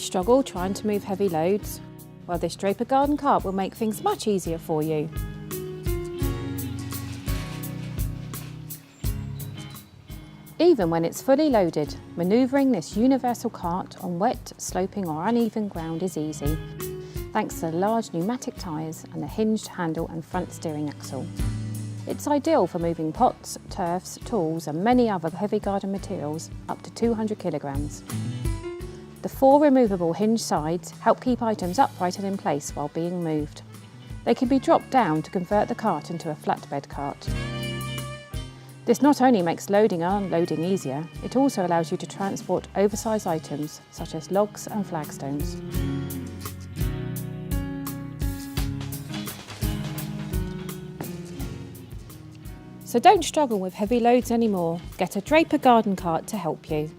Struggle trying to move heavy loads? Well, this Draper garden cart will make things much easier for you. Even when it's fully loaded, manoeuvring this universal cart on wet, sloping or uneven ground is easy, thanks to the large pneumatic tyres and the hinged handle and front steering axle. It's ideal for moving pots, turfs, tools and many other heavy garden materials up to 200 kilograms. The 4 removable hinge sides help keep items upright and in place while being moved. They can be dropped down to convert the cart into a flatbed cart. This not only makes loading and unloading easier, it also allows you to transport oversized items such as logs and flagstones. So don't struggle with heavy loads anymore. Get a Draper garden cart to help you.